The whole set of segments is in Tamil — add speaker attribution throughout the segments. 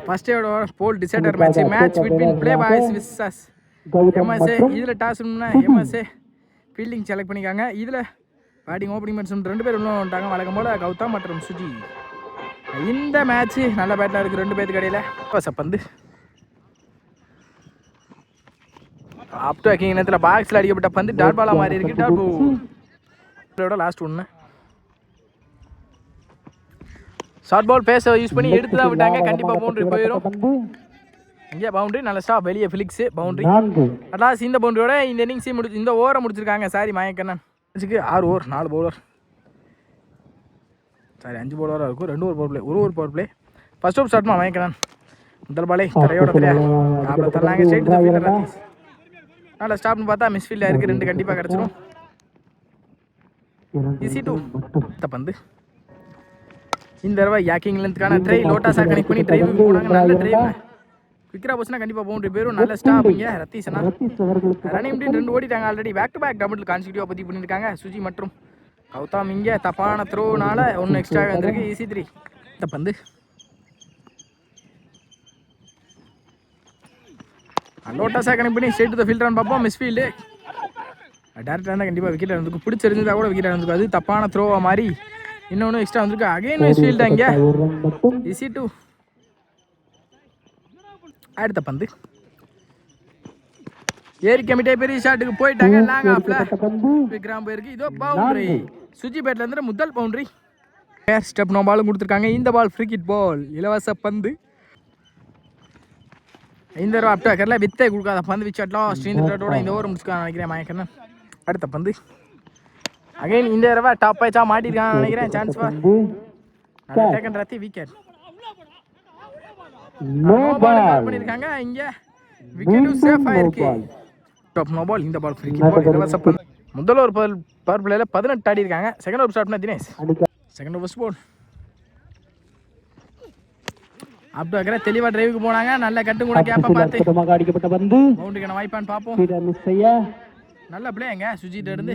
Speaker 1: First ball decider match between play boys versus MSA. இதில் டாஸ்னா எம்எஸ்ஏ ஃபீல்டிங் செலக்ட் பண்ணிக்காங்க. இதில் பேட்டிங் ஓப்பனிங் பேட்ஸ்மேன் 2 பேர் உள்ள வந்துட்டாங்க. வழக்கம் போல் கௌதம் மற்றும் சுஜி. இந்த மேட்ச்சு நல்ல பேட்டில் இருக்குது 2 பேருக்கு இடையில். பந்து அப் டு அக்கிங் நேரத்தில் பாக்ஸில் அடிக்கப்பட்ட பந்து டாட் பாலாக மாறி இருக்கு. டாட் பாலோட லாஸ்ட் ஒன்று ஷார்ட் பால் பேஸை யூஸ் பண்ணி எடுத்து தான் விட்டாங்க. கண்டிப்பாக பவுண்டரி போயிடும். இங்கே பவுண்டரி நல்ல ஸ்டாப் வெளியே ஃபிலிக்ஸு பவுண்டரி. அட்லாஸ் இந்த பவுண்டரியோட இந்த இன்னிங்ஸை இந்த ஓவரை முடிச்சிருக்காங்க. Sorry Mayakannan 6 over 4 bowler sorry 5 பவுலராக இருக்கும். 2 ஓவர் பவர் பிளே ஒரு பவர் பிளே. ஃபர்ஸ்ட் ஓவர் ஸ்டார்ட்மா மாயக்கண்ணன் முதல் பாலே தரையோட தரலாங்க. Straight to fielder Ratheesh. நல்ல ஸ்டாப்னு பார்த்தா மிஸ்ஃபீல்டாக இருக்குது. 2 கண்டிப்பாக கிடச்சிரும். ஈஸி டூ பந்து இந்த தடவை யாக்கிங் லென்த்துக்கான ட்ரை லோட்டாஸாக கனெக்ட் பண்ணி ட்ரைவுக்கு போனாங்க. நல்ல ட்ரைவ் குவிக்கரா போச்சுன்னா கண்டிப்பாக பவுண்டரி போயிடும். நல்ல ஸ்டாப் இங்கே ரத்தீசனா ரன்னிங் டீம் 2 ஓடிட்டாங்க already. Back to back double கான்சிக்யூட்டிவாக பற்றி பண்ணியிருக்காங்க சுஜி மற்றும் கௌதம். இங்கே தப்பான த்ரோனால 1 எக்ஸ்ட்ரா வந்திருக்கு. ஈஸி 3 இந்த பந்து லோட்டாஸாக கனெக்ட் பண்ணி ஸ்ட்ரெயிட் டு ஃபீல்டர்னு பார்ப்போம். மிஸ்ஃபீல்டு டேரக்டாக இருந்தால் கண்டிப்பாக விக்கெட் இருந்திருக்கும். பிடிச்சிருந்தா கூட விக்கெட் இருந்திருக்கும். அது தப்பான த்ரோவாக மாதிரி இன்னொன்று எக்ஸ்ட்ரா வந்திருக்கு. அகைன் மிஸ்ஃபீல்டு இங்கே ஈஸி 2 அடுத்த பந்து ஏரி கமிட்டே பெரிய ஷாட்டுக்கு போயிட்டாங்க. லாங் ஆஃப்ல விக்ராம் போயிருக்கு. இதோ பவுண்டரி சுஜி பேட்ல இருந்து முதல் பவுண்டரி. ஸ்டெப் நோ பாலும் கொடுத்துருக்காங்க. இந்த பால் ஃப்ரீ கிட் பால் இலவச பந்து. இந்த ரூபா அப்டா கரல வித்தே கொடுக்காத பந்து விச்சாட்லாம் ஸ்ரீந்திரோட இந்த ஓவர் முடிச்சுக்கான்னு நினைக்கிறேன் மாயக்கண்ணன். அடுத்த பந்து அகைன் இந்த தடவை டாப் பைச்சா மாட்டிருக்கான்னு நினைக்கிறேன். Chance for taken Rathi wicket. No ball பண்ணிருக்காங்க. இங்க விக்கெட்டும் சேஃப் ஆயிருக்கு. Top no ball. இந்த பால் ஃப்ரீ கிக் பால் இலவச பந்து. முதல் ஒரு பவர் பிளேல 18 ஆடி இருக்காங்க. செகண்ட் ஓவர் ஸ்டார்ட் பண்ண தினேஷ். செகண்ட் ஓவர் ஸ்போர்ட் அப்டா கர தெளிவா டிரைவுக்கு போனாங்க. நல்ல கட்டு கூட கேப்ப பார்த்து அடிக்கப்பட்ட பந்து பவுண்டரிக்கான வாய்ப்பான்னு பாப்போம். நல்ல பிளேங்க சுஜிட்ட இருந்து.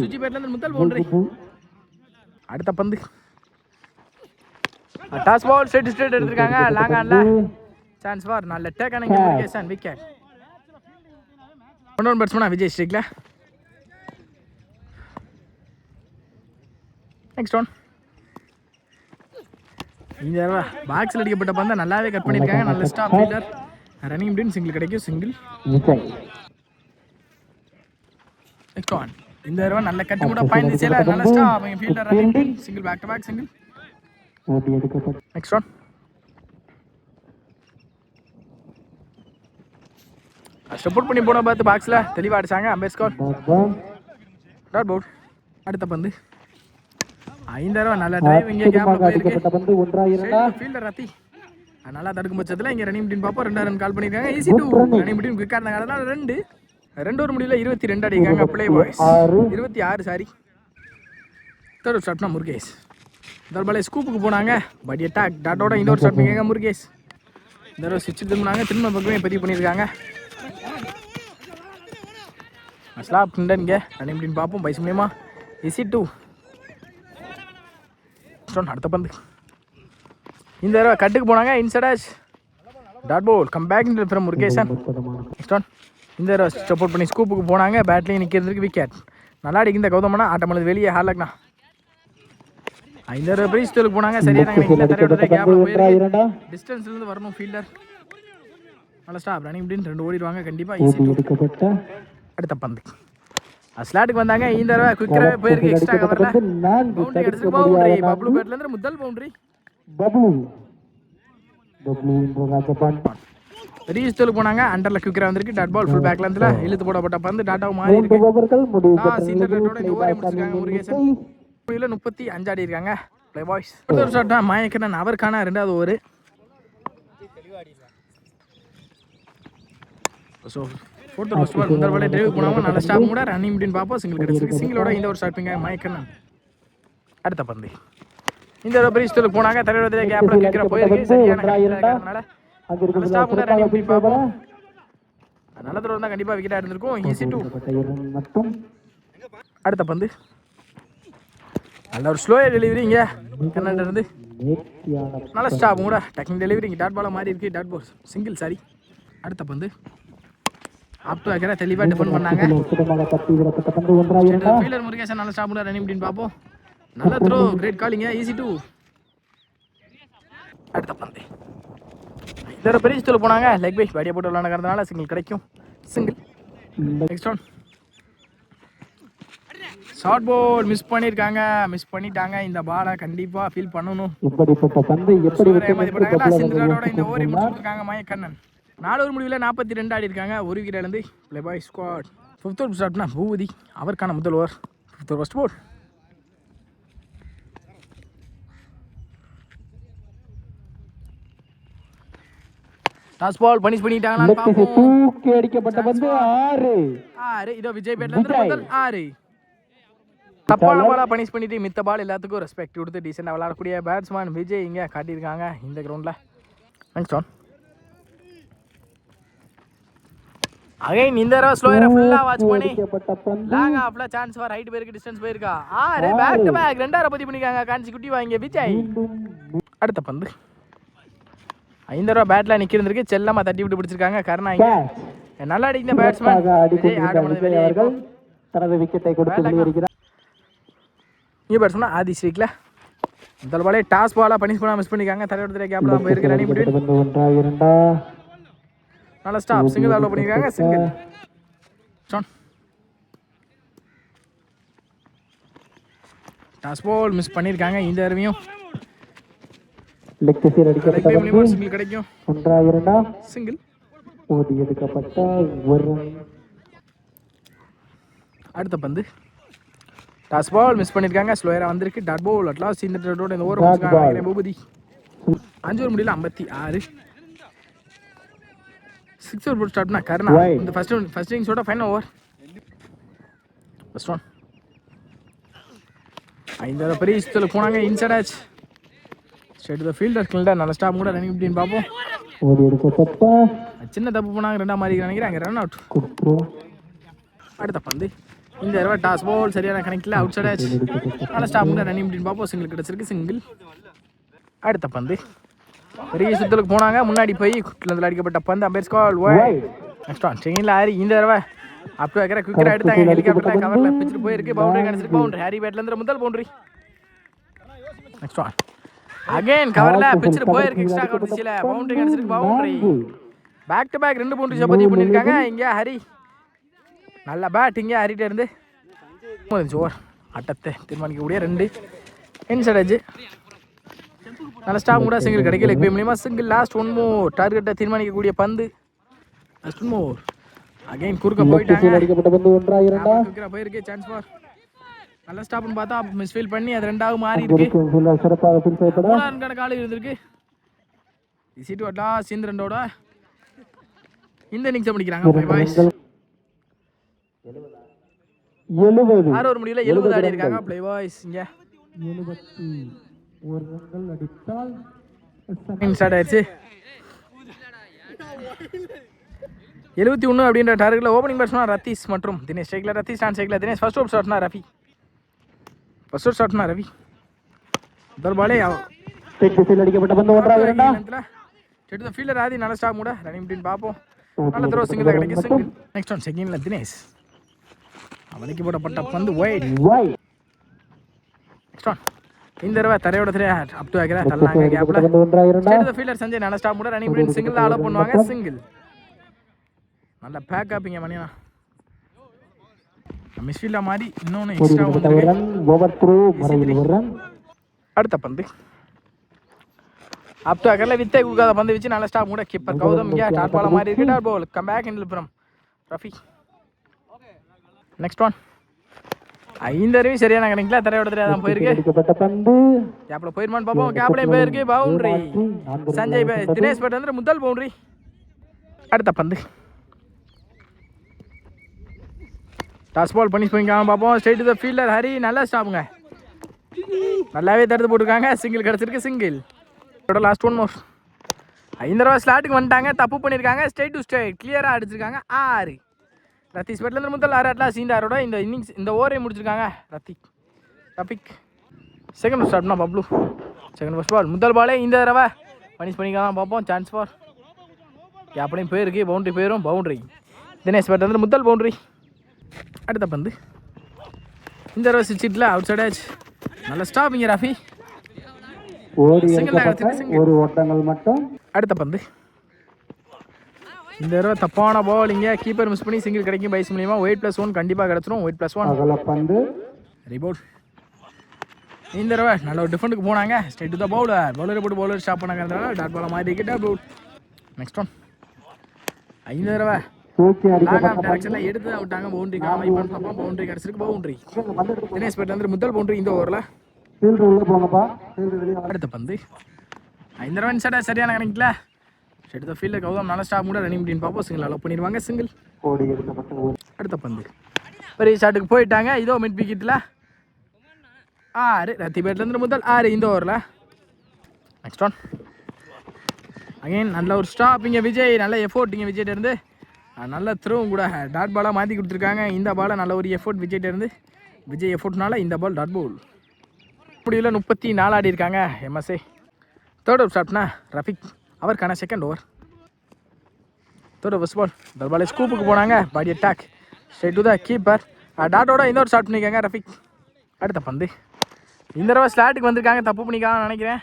Speaker 1: சுஜி பேட்ல இருந்து முதல் பவுண்டரி. அடுத்த பந்து டாஸ் பால் ஸ்ட்ரைட் எடுத்துருக்காங்க. லாங் ஆன்ல சான்ஸ் ஃபார் நல்ல டேக்கன் இங்க முருகேசன் விக்கெட். ஒன் பேட்ஸ்மேனா விஜய் ஸ்ட்ரைக்ல. நெக்ஸ்ட் ஒன் இந்த தடவை பாக்ஸில் அடிக்கப்பட்ட பந்தை நல்லாவே கட் பண்ணியிருக்காங்க. நல்ல ஸ்டாப் ஃபீல்டர் ரன்னிங் அப்படின்னு சிங்கிள் கிடைக்கும். சிங்கிள் நெக்ஸ்ட் ஒன் இந்த தடவை நல்ல கட்டு கூட பாயிண்ட் திசையில் நல்ல stop fielder running single back to back single. Next one support பண்ணி போன பார்த்து பாக்ஸில் தெளிவாக அடிச்சாங்க. அம்பேஸ்கர் டாட் பவுல். அடுத்த பந்து 5 தடவை நல்ல டிரைவ் இங்கே கேப்ல போயிருக்கு. ஃபீல்டர் ரத்தி நல்லா தடுக்கும் பட்சத்தில் இங்கே ரன்னிங் டீம் பார்ப்போம். 2 ரன் கால் பண்ணியிருக்காங்க. ஈஸி 2 ரன்னிங் டீம் குவிக்காக இருந்தாங்க. அதனால 2 ஓவர் முடியல 22 அடிக்காங்க. Play boys 26 sorry. தேர்ட் ஸ்டார்ட்னா முருகேஷ். இந்த பாலே ஸ்கூப்புக்கு போனாங்க. பட் அட்டாக் டாட்டோட இந்த ஒரு ஸ்டார்ட் பண்ணிக்காங்க முருகேஷ். இந்த ஒரு ஸ்விட்ச் திரும்பினாங்க. திரும்ப பக்கமே பதிவு பண்ணியிருக்காங்க. ஸ்லாப் இங்கே ரன்னிங் டீம் பார்ப்போம். பைஸ் மூலியமா ஈஸி 2 அடுத்த பந்து இந்த தடவை கட்டுக்கு போனாங்க. இன்சைடாஷ் dot ball come back from Murugesan. Next one இந்த தடவை சப்போர்ட் பண்ணி ஸ்கூப்புக்கு போனாங்க. பேட்லேயும் நிற்கிறதுக்கு விக்கெட். நல்லா அடிக்கு இந்த கௌதமனா ஆட்டமது வெளியே ஹாலக்னா. இந்த தடவை பிரீஸ் தோலுக்கு போனாங்க. சரியான டிஸ்டன்ஸ்லேருந்து வரணும் ஃபீல்டர். நல்ல ஸ்டாப் ரன்னிங் அப்படின்னு 2 ஓடிடுவாங்க கண்டிப்பாக. ஈஸி அடுத்த பந்து ஸ்லாட்டுக்கு வந்தாங்க. இந்த தடவை குயிக்கராகவே போயிருக்கு. எக்ஸ்ட்ரா கவர்ல பவுண்டரி அடிச்சு பவுண்டரி. பப்ளு பேட்ல இருந்து முதல் பவுண்டரி. ரீஸ் தோல் போனாங்க. அண்டர்ல குயிக்கரா வந்திருக்கு. டாட் பால் ஃபுல் பேக்ல இருந்துல இழுத்து போடப்பட்ட பந்து டாட்டாவை மாறி இருக்கு. சீந்தர் டாட்டோட இந்த ஓவரை முடிச்சிருக்காங்க முருகேசன். 35 ஆடி இருக்காங்க. ப்ளே பாய்ஸ் ஒரு ஷாட் தான் மாயக்கண்ணன். அவருக்கான 2வது over. So fourth first ball முதல் பாலே டிரைவ் போனாங்க. நல்ல ஸ்டாப் கூட ரன்னிங் அப்படின்னு பார்ப்போம். சிங்கிள் கிடைச்சிருக்கு. சிங்கிளோட இந்த ஒரு ஸ்டார்டிங்க மாயக்கண்ணன். அடுத்த பந்து இந்த ஒரு பிரீஸ் தோலுக்கு போனாங்க. தலைவரத்திலே கேப்ல கிக்கரா போயிருக்கு. சரியான காரணனால நல்ல ஸ்டாப் கூட ரன்னிங் பண்ணி பார்ப்போம். நல்ல தடவை தான் கண்டிப்பாக விக்கெட்டாக இருந்திருக்கும். ஈஸி 2 அடுத்த பந்து நல்ல ஒரு ஸ்லோ டெலிவரி இங்கே கர்நாடகா இருந்து நல்ல ஸ்டாப் கூட டெக்னிக் டெலிவரி இங்கே டாட் பாலாக மாறி இருக்கு. Dot ball single sorry. அடுத்த பந்து அப் டு வைக்கிற தெளிவாக டிஃபன் பண்ணாங்க. ஃபீல்டர் முருகேசன் நல்ல ஸ்டாப் கூட ரன்னிங் அப்படின்னு பார்ப்போம். நல்ல த்ரோ, கிரேட் காலிங்க, ஈஸி டூ. அடுத்த பந்து இதோட பெரிய ஸ்டூல் போனாங்க. லெக் பை பேடியை போட்டு விளாண்டுக்கிறதுனால சிங்கிள் கிடைக்கும். சிங்கிள். நெக்ஸ்ட் ஒன் ஷார்ட் போல் மிஸ் பண்ணிட்டாங்க. இந்த பாலை கண்டிப்பா ஃபீல் பண்ணணும்.
Speaker 2: இப்படிப்பட்ட பந்து எப்படி
Speaker 1: இந்த ஓவரை முடிச்சிருக்காங்க மயக்கண்ணன். 4 ஓவர் முடிவில் 42 ஆடி இருக்காங்க. ஒரு விக்கெட் இழந்து play boy squad. 5th over ஸ்டார்ட்னா பூபதி, அவருக்கான முதல் ஓவர். 5th over first ball. Toss ball punish பண்ணிட்டாங்களான்னு பாப்போம்.
Speaker 2: தூக்கி அடிக்கப்பட்ட பந்து 6.
Speaker 1: இதோ விஜய் பேட்ல இருந்து முதல் 6. தப்பான பாலா பனிஷ் பண்ணிட்டு மித்த பால் எல்லாத்துக்கும் ரெஸ்பெக்ட் கொடுத்து டீசெண்டாக விளையாடக்கூடிய பேட்ஸ்மேன் விஜய் இங்கே காட்டியிருக்காங்க இந்த கிரவுண்டில். நெக்ஸ்ட் ஒன் அகைன் இந்த தடவை ஸ்லோயரை ஃபுல்லாக வாட்ச் பண்ணி லாங் ஆஃப்ல சான்ஸ் ஃபார் ஹைட் போயிருக்கு, டிஸ்டன்ஸ் போயிருக்கா. 6 பேக் டு பேக் 2 பத்தி பண்ணிருக்காங்க கான்சிக்யூட்டிவ் வாங்க விஜய். அடுத்த பந்து 5 தடவை பேட்ல நிக்கிறதுக்கு செல்லமா தட்டி விட்டு பிடிச்சிருக்காங்க கருணா. இங்க நல்லா அடிக்கிற பேட்ஸ்மேன் விஜய் ஆட் பண்ணது வெளியே இருக்கும்.
Speaker 2: தனது விக்கெட்டை கொடுத்து வெளியேறுகிறார்.
Speaker 1: நியூ பேட்ஸ்மேன் ஆதி ஸ்ரீக்ல முதல் பாலே டாஸ் பாலா பனிஷ் பண்ணா மிஸ் பண்ணிருக்காங்க. தரையோட கேப்ல தான் போயிருக்கு ரன்னிங் பிட்வீன். நல்ல ஸ்டாப் சிங்கிள் அலோ பண்ணிருக்காங்க. சிங்கிள். டாஸ் பால் மிஸ் பண்ணிருக்காங்க இந்த தடவையும்.
Speaker 2: லெக் சைடு அடிக்கப்பட்ட பந்து
Speaker 1: சிங்கிள் கிடைக்கும்.
Speaker 2: 1-2
Speaker 1: சிங்கிள்.
Speaker 2: ஓடி எடுக்கப்பட்ட ஒரு ரன்.
Speaker 1: அடுத்த பந்து டாஸ் பால் மிஸ் பண்ணிருக்காங்க. ஸ்லோயரா வந்திருக்கு. டாட் பால் அட்லாஸ்ட் இந்த டோட இந்த ஓவர் முடிச்சாங்க பூபதி. 5 ஓவர் முடியல 56. 6 ஓவர் போட் ஸ்டார்ட்னா கருணா. இந்த ஃபர்ஸ்ட் இன்னிங்ஸோட ஃபைனல் ஓவர். ஃபர்ஸ்ட் ஒன் 5 பெரிய ஸ்டோல போனாங்க. இன்சைட் ஆச் ஸ்ட்ரைட் டு தி ஃபீல்டர். கில்டர் நல்ல ஸ்டாப் கூட ரன்னிங் அப்படின்னு பாப்போம்.
Speaker 2: ஓடி எடுக்கப்பட்ட
Speaker 1: சின்ன தப்பு போனாங்க. 2 மாதிரி நினைக்கிறேன். Run out. அடுத்த பந்து இந்த தடவை டாஸ் பால் சரியான கணக்கில் அவுட் சைட் ஆச்சு. நல்ல ஸ்டாப் கூட ரன்னிங் அப்படின்னு பார்ப்போம். சிங்கிள் கிடச்சிருக்கு. சிங்கிள். அடுத்த பந்து பெரிய சுத்தலுக்கு போனாங்க. முன்னாடி போய் குட்டில் அடிக்கப்பட்ட பந்து அம்பேர் கால் வைட். நெக்ஸ்ட் ஒன் செகண்ட்ல ஹாரி இந்த தடவை அப் டு வைக்கிற குவிக்கரா எடுத்தாங்க. ஹெலிகாப்டர்ல கவர்ல பிச்சிட்டு போயிருக்கு. பவுண்டரி கிடச்சிருக்கு. பவுண்டரி ஹாரி பேட்ல இருந்து முதல் பவுண்டரி. நெக்ஸ்ட் ஒன் அகைன் கவர்ல பிச்சிட்டு போயிருக்கு. எக்ஸ்ட்ரா கவர் திசையில பவுண்டரி கிடச்சிருக்கு. Boundary. Back to back 2 boundary பதிவு பண்ணிருக்காங்க. இங்க ஹரி நல்ல பேட். இங்கே ஹரிட்ட இருந்து ஓவர் ஆட்டத்தை தீர்மானிக்கக்கூடிய 2 இன்சைட் ஆச்சு. நல்ல ஸ்டாப் கூட சிங்கிள் கிடைக்கல. இப்போ மூலியமா சிங்கிள். லாஸ்ட் 1 மோர் டார்கெட்டை தீர்மானிக்கக்கூடிய பந்து. லாஸ்ட் 1 மோர் அகைன் குறுக்க போயிட்டாங்க. போயிருக்கு. சான்ஸ் ஃபார் நல்ல ஸ்டாப்னு பார்த்தா மிஸ்ஃபீல் பண்ணி அது 2ஆவது மாறி இருக்கு. மூணாவது கால் இருந்திருக்கு. சீட்டு வட்டா சீந்திரண்டோட இந்த இன்னிங்ஸை முடிக்கிறாங்க. 6 ஓவர் முடியல 70 ஆடி இருக்காங்க ப்ளே பாய்ஸ். இங்க
Speaker 2: 71 ரன்கள் அடித்தால்
Speaker 1: ஸ்டார்ட் ஆயிடுச்சு. 71 அப்படின்ற டார்கெட்ல ஓபனிங் பேட்ஸ்மேன் ரத்தீஷ் மற்றும் தினேஷ். ஸ்ட்ரைக்ல ரத்தீஷ், நான் ஸ்ட்ரைக்ல தினேஷ். ஃபர்ஸ்ட் ஓவர் ஸ்டார்ட்னா ரவி. முதல் பாலே
Speaker 2: அடிக்கப்பட்ட பந்து 1-2
Speaker 1: செட்டு ஃபீல்டர் ஆதி நல்ல ஸ்டாப் கூட ரன்னிங் அப்படின்னு பார்ப்போம். நல்ல த்ரோ சிங்கிள் தான் கிடைக்கும். சிங்கிள். நெக்ஸ்ட் ஒன் செகண்ட்ல தினேஷ் அவனுக்கு போடப்பட்ட பந்து வைட். நெக்ஸ்ட் ஒன் இந்த தடவை தரையோட அப் டு வைக்கிற தள்ளாங்க கேப்ல. செட்டு ஃபீல்டர் சஞ்சய் நல்ல ஸ்டாப் கூட ரன்னிங் அப்படின்னு சிங்கிள் அலோ பண்ணுவாங்க. சிங்கிள். நல்ல பேக் ஆப்பிங்க மணியா. மிஸ்ஃபீல்டா மாதிரி இன்னொன்று எக்ஸ்ட்ரா வந்து. அடுத்த பந்து அப் டு அகர்ல வித்தை கொடுக்காத பந்து வச்சு நல்ல ஸ்டாப் கூட கீப்பர் கௌதம். இங்கே டாட் பால மாதிரி இருக்கு. Dot ball come back in from Rafi. Next one 5 அருவி சரியான கணக்கில் தரையோட தெரியாதான் போயிருக்கு. கேப்ல போயிருமான்னு பார்ப்போம். கேப்லையும் போயிருக்கு. பவுண்டரி. சஞ்சய் தினேஷ் பேட் வந்து முதல் பவுண்டரி. அடுத்த பந்து டாஸ் பால் பனிஷ் பண்ணிக்காம பார்ப்போம். Straight to the fielder Hari நல்ல ஸ்டாப்புங்க. நல்லாவே தடுத்து போட்டுருக்காங்க. சிங்கிள் கிடச்சிருக்கு. சிங்கிள். லாஸ்ட் 1 மோர். 5 தடவை ஸ்லாட்டுக்கு வந்துட்டாங்க. தப்பு பண்ணியிருக்காங்க. ஸ்ட்ரைட் டு ஸ்ட்ரைட் கிளியராக அடிச்சிருக்காங்க. 6. ரத்தீஷ் பேட்லேருந்து முதல் 6 அட்லாஸ் சீண்டாரோட இந்த இன்னிங்ஸ் இந்த ஓவரை முடிச்சிருக்காங்க. ரஃபிக் செகண்ட் ஸ்டார்ட்னா பப்ளு. செகண்ட் ஃபர்ஸ்ட் பால் முதல் பாலே இந்த தடவை பனிஷ் பண்ணிக்கலாம் பார்ப்போம். சான்ஸ் ஃபார் அப்படியும் போயிருக்கு, பவுண்ட்ரி போயிடும், பவுண்ட்ரி. தினேஷ் பேட் வந்து முதல் பவுண்ட்ரி. அடுத்த பந்து இந்த தடவை சிச்சிட்டில் அவுட் சைட் ஆச்சு. நல்ல ஸ்டாப்பிங்க ராஃபி.
Speaker 2: ஒரு ஓட்டங்கள் மட்டும்.
Speaker 1: அடுத்த பந்து இந்த தடவை தப்பான பால் இங்கே கீப்பர் மிஸ் பண்ணி சிங்கிள் கிடைக்கும் பைஸ் மூலியமா. -1 கண்டிப்பாக கிடச்சிரும். -1
Speaker 2: பந்து
Speaker 1: ரிபோர்ட். இந்த தடவை நல்ல ஒரு டிஃபெண்டுக்கு போனாங்க. Straight to the bowler. பவுலரை போட்டு பவுலர் ஸ்டாப் பண்ணாங்கிறதுனால டாட் பாலை மாறி டாட் அவுட். Next one. இந்த தடவை டேரக்ஷனில் எடுத்து தான் விட்டாங்க. பவுண்டரி காம இப்போ பார்ப்போம். பவுண்டரி கிடச்சிருக்கு, பவுண்டரி. தினேஷ் பேட் வந்து முதல் பவுண்டரி இந்த ஓவரில். அடுத்த பந்து இந்த தடவை இன்சைடாக சரியான கணக்கில் ஸ்ட்ரைட் டு த ஃபீல்டில் கௌதம் நல்ல ஸ்டாப் கூட ரன்னிங் அப்படின்னு பார்ப்போம். சிங்கிள் அலோவ் பண்ணிடுவாங்க, சிங்கிள். அடுத்த பந்து பெரிய ஷாட்டுக்கு போயிட்டாங்க. இதோ மிட் விக்கெட்டில் 6 ரத்தி பேட்லேருந்து முதல் 6 இந்த ஓவரில். Next one. அகைன் நல்ல ஒரு ஸ்டாப் இங்கே விஜய். நல்ல எஃபோர்ட் இங்கே விஜய்கிட்ட இருந்து. நல்ல த்ரோவும் கூட டாட் பாலாக மாற்றி கொடுத்துருக்காங்க. இந்த பாலை நல்ல ஒரு எஃபோர்ட் விஜய்கிட்ட இருந்து. விஜய் எஃபோர்ட்னால இந்த பால் டாட் பால். முடிவில் 34 ஆடி இருக்காங்க எம்எஸ்ஏ. தேர்ட் ஓவர் ஸ்டாப்னா ரஃபிக் அவருக்கான second over. Third over first ball. இந்த பால் ஸ்கூப்புக்கு போனாங்க. Body attack straight to the keeper. டாட்டோட இந்த ஒரு ஸ்டார்ட் பண்ணியிருக்காங்க ரஃபிக். அடுத்த பந்து இந்த தடவை ஸ்லாட்டுக்கு வந்திருக்காங்க. தப்பு பண்ணிக்கான்னு நினைக்கிறேன்.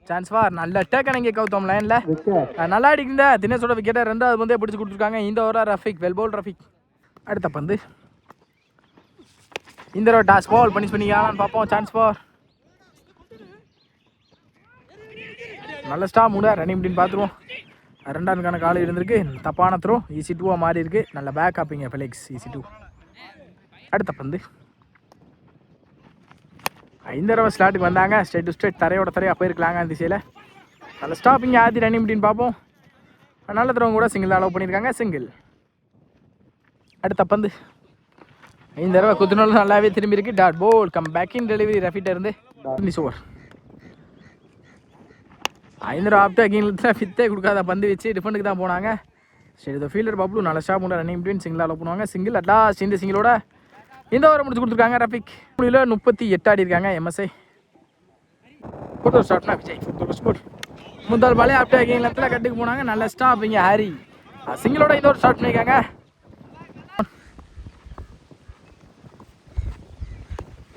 Speaker 1: சான்ஸ் ஃபார் நல்ல டேக் அணைங்க கௌதம் லைனில் நல்லா அடிக்கிற தினேஷோட விக்கெட்டை 2வது பந்தே பிடிச்சி கொடுத்துருக்காங்க. இந்த ஓவராக ரஃபிக் வெல் பவுல் ரஃபிக். அடுத்த பந்து இந்த தடவை டாஸ் பால் பனிஷ் பண்ணிக்கலான்னு பார்ப்போம். சான்ஸ் ஃபார் நல்ல ஸ்டாப் மூட ரன்னிங் அப்படின்னு பார்த்துருவோம். 2 காலம் இருந்திருக்கு. தப்பான த்ரோ ஈஸி 2 மாறி இருக்கு. நல்ல பேக் ஆப்பிங்க ஃபெலிக்ஸ் ஈஸி 2. அடுத்த பந்து இந்த தடவை ஸ்லாட்டுக்கு வந்தாங்க. ஸ்ட்ரைட் டு ஸ்ட்ரைட் தரையோட தரையாக போயிருக்கலாங்க அந்த திசையில். நல்ல ஸ்டாப்பிங்க ஆதி ரன்னிங் அப்படின்னு பார்ப்போம். நல்ல தடவை கூட சிங்கிள் அலோவ் பண்ணியிருக்காங்க, சிங்கிள். அடுத்த பந்து இந்த தடவை குத்துனூல் நல்லாவே திரும்பி இருக்கு. Dot ball come back in delivery ரஃபிட்ட இருந்து. ஓவர் இந்த தடவை ஆப்டர் அகெயினில் ஃபித்தே கொடுக்காத பந்து வச்சு டிஃபெண்டுக்கு தான் போனாங்க. சரி இந்த ஃபீல்டர் பப்ளு நல்ல ஸ்டாப் பண்ண ரன்னிங் பிட்வீன் சிங்கிள் அலோவ் பண்ணுவாங்க, சிங்கிள். அட்லாஸ்ட் இந்த சிங்கிளோட இந்த ஓவரை முடிச்சு கொடுத்துருக்காங்க ரஃபிக். முடிவில் 38 ஆடி இருக்காங்க எம்எஸ்ஐ. ஃபோர்த் ஸ்டாப்னா விஜய். ஸ்கோர் முதல் பாலே ஆப்டர் அகெயினில் கட்டுக்கு போனாங்க. நல்ல ஸ்டாப் இங்கே ஹாரி சிங்கிளோட இந்த ஒரு ஸ்டார்ட் பண்ணியிருக்காங்க.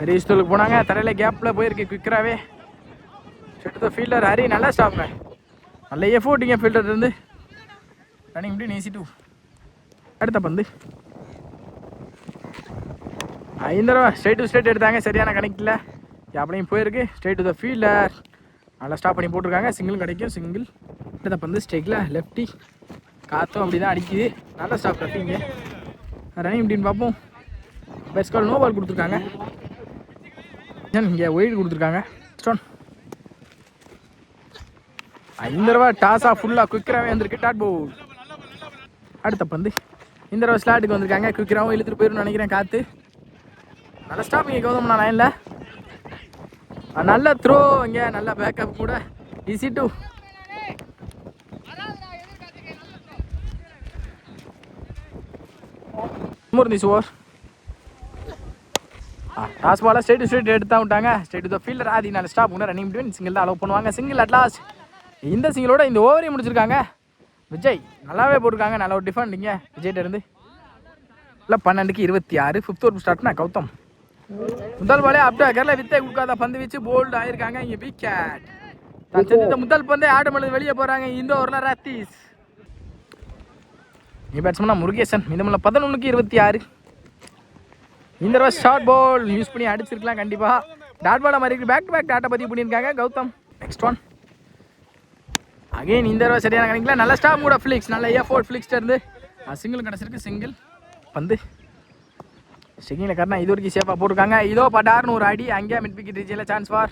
Speaker 1: பெரிய ஸ்டோலுக்கு போனாங்க. தரையில் கேப்பில் போயிருக்கு குவிக்கராகவே. செட்டு ஃபீல்டர் ஹரி நல்லா ஸ்டாப்ங்க. நல்ல எஃபோர்ட்டிங்க ஃபீல்டர் இருந்து ரன்னிங் இப்படி ஈஸி 2. அடுத்த பந்து இந்த தடவை ஸ்ட்ரைட் டு ஸ்ட்ரைட் எடுத்தாங்க. சரியான கணக்கில் அப்படியும் போயிருக்கு. ஸ்ட்ரைட் டு த ஃபீல்டர் நல்லா ஸ்டாப் பண்ணி போட்டிருக்காங்க. சிங்கிளும் கிடைக்கும், சிங்கிள். அடுத்த பந்து ஸ்ட்ரைக்கில் லெஃப்டி காற்றும் அப்படி தான் அடிக்குது. நல்லா ஸ்டாப் ரஃபிங்க. ரன்னிங் இப்படின்னு பார்ப்போம். பெஸ்ட் கால் நோ பால் கொடுத்துருக்காங்க. இங்கே ஒயிட் கொடுத்துருக்காங்க. ஸ்டோன் இந்த தடவை டாஸாக ஃபுல்லாக குவிக்கராகவே வந்திருக்கு. டாட் போல். அடுத்த பந்து இந்த தடவை ஸ்லாட்டுக்கு வந்திருக்காங்க. குவிக்கராகவும் இழுத்துட்டு போயிடும்னு நினைக்கிறேன் காற்று. நல்ல ஸ்டாப் இங்கே கௌதம் நான் லைனில். நல்ல த்ரோ இங்கே நல்ல பேக்கப் கூட ஈஸி 2. ஓவர் டாஸ் பாலை ஸ்ட்ரைட் டு ஸ்ட்ரைட் எடுத்து தான் விட்டாங்க. ஸ்ட்ரைட் டு த ஃபீல்டர் ஆதி நல்ல ஸ்டாப் கூட ரன்னிங் பிட்வீன் சிங்கிள் தான் அலோவ் பண்ணுவாங்க, சிங்கிள். அட்லாஸ்ட் இந்த சிங்கிளோட இந்த ஓவரையும் முடிச்சிருக்காங்க. விஜய் நல்லாவே போட்டிருக்காங்க. நல்ல ஒரு டிஃபெண்ட் இங்கே விஜய்கிட்ட இருந்து. இல்லை 12க்கு 26. ஃபிஃப்த் ஓவர் ஸ்டார்ட்னா கௌதம். முதல் பாலே அப்டாக்கரில் வித்தை கொடுக்காத பந்து வச்சு போல்டு ஆயிருக்காங்க. இங்கே விக்கெட். தான் செஞ்ச முதல் பந்தே ஆட்டமிழந்து வெளியே போகிறாங்க. இந்த ஓவரில் ரத்தீஸ். இங்கே பேட்ஸ்மேனா முருகேசன். இந்த முள்ள 11க்கு 26. இந்த தடவை ஷார்ட் பால் யூஸ் பண்ணி அடிச்சிருக்கலாம் கண்டிப்பாக. டாட் பாலை மாதிரி பேக் டு பேக் டாட்டா பதிவு பண்ணியிருக்காங்க கௌதம். Next one. அகைன் இந்த தடவை சரியான கணக்கில் நல்ல ஸ்டாப் கூட ஃபிளிக்ஸ். நல்ல எஃபோர்ட் ஃபிளிக்ஸ்ட்டு இருந்து சிங்கிள் கிடச்சிருக்கு, சிங்கிள். பந்து ஸ்டிங்கில் கரெக்டாக இது வரைக்கும் சேஃபாக போட்டிருக்காங்க. இதோ பட்டார்னு ஒரு அடி அங்கே மிட் விக்கெட் ரீச்சில். சான்ஸ் ஃபார்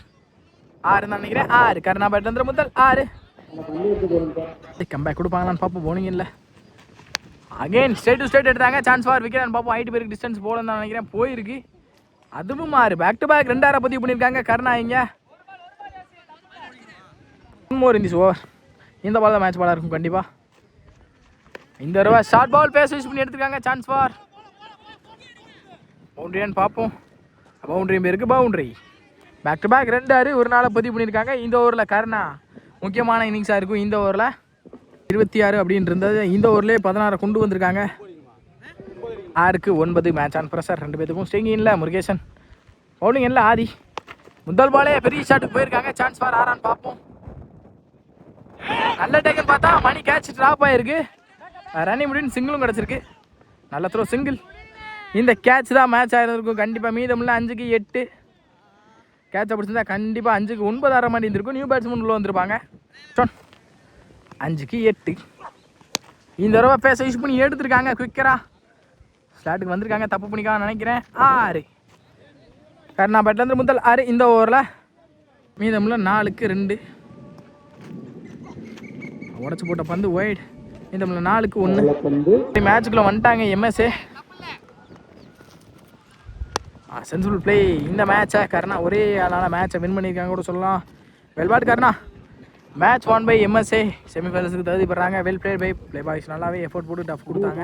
Speaker 1: 6 தான் நினைக்கிறேன். 6 கருணா பேட்லேருந்து முதல் 6. கம்பேக் கொடுப்பாங்களான்னு பார்ப்போம். போனிங் இல்லை. அகைன் ஸ்ட்ரைட் டு ஸ்ட்ரைட் எடுத்தாங்க. சான்ஸ் ஃபார் விக்கெட் பார்ப்போம். 8 பேருக்கு டிஸ்டன்ஸ் போலன்னு தான் நினைக்கிறேன். போயிருக்கு. அதுவும் 6 பேக் டு பேக் 2 பதிவு பண்ணியிருக்காங்க கருணா. இங்கே மோர் இன் திஸ் ஓவர். இந்த பால் தான் மேட்ச் பாலாக இருக்கும் கண்டிப்பாக. இந்த தடவை ஷார்ட் பால் பேஸ் யூஸ் பண்ணி எடுத்துருக்காங்க. சான்ஸ் ஃபார் பவுண்ட்ரியான்னு பார்ப்போம். பவுண்ட்ரியும் பேருக்கு பவுண்ட்ரி. பேக் டு பேக் 2 6 ஒரு நாளை பதிவு பண்ணியிருக்காங்க. இந்த ஓவரில் கருணா முக்கியமான இன்னிங்ஸாக இருக்கும். இந்த ஓவரில் 26 அப்படின்னு இருந்தது. இந்த ஓவர்லேயே 16 கொண்டு வந்திருக்காங்க. 6க்கு 9 மேட்ச் ஆன் ப்ரெஷர். 2 பேத்துக்கும் ஸ்டேயிங் இல்லை. முருகேசன் பவுலிங் இல்லை. ஆதி முதல் பாலே பெரிய ஷாட்டுக்கு போயிருக்காங்க. சான்ஸ் ஃபார் ஆரான்னு பார்ப்போம். நல்ல டேக்குன்னு பார்த்தா மணி கேட்ச் ட்ராப் ஆகிருக்கு. ரன்னிங் முடின்னு சிங்கிளும் கிடச்சிருக்கு. நல்ல த்ரோ சிங்கிள். இந்த கேட்ச் தான் மேட்ச் ஆகிருக்கும் கண்டிப்பாக. மீதமில்ல 5க்கு 8 கேட்சை பிடிச்சிருந்தா கண்டிப்பாக 5க்கு 9 ஆற மாதிரி இருந்திருக்கும். நியூ பேட்ஸ்மேன் உள்ள வந்திருப்பாங்க. 5க்கு 8 இந்த தடவை பேச யூஸ் பண்ணி எடுத்துருக்காங்க. குவிக்கரா ஸ்லாட்டுக்கு வந்திருக்காங்க. தப்பு பண்ணிக்கான்னு நினைக்கிறேன். 6 கருணா பேட்லேருந்து முதல் 6 இந்த ஓவரில். மீதமில்ல 4க்கு 2 உடச்சி போட்ட பந்து ஒயிட். மீதமில்ல 4க்கு 1 மேட்சுக்குள்ளே வந்துட்டாங்க எம்எஸ்ஏ. சென்சிபிள் பிளே இந்த மேட்சை கருணா ஒரே ஆளான மேட்சை வின் பண்ணியிருக்காங்க கூட சொல்லலாம். வெல்பாட் கருணா மேட்ச் 1 பை எம்எஸ்ஏ செமிஃபைனல்ஸுக்கு தகுதி பெறாங்க. Well play by play boys. நல்லாவே எஃபோர்ட் போட்டு டஃப் கொடுத்தாங்க.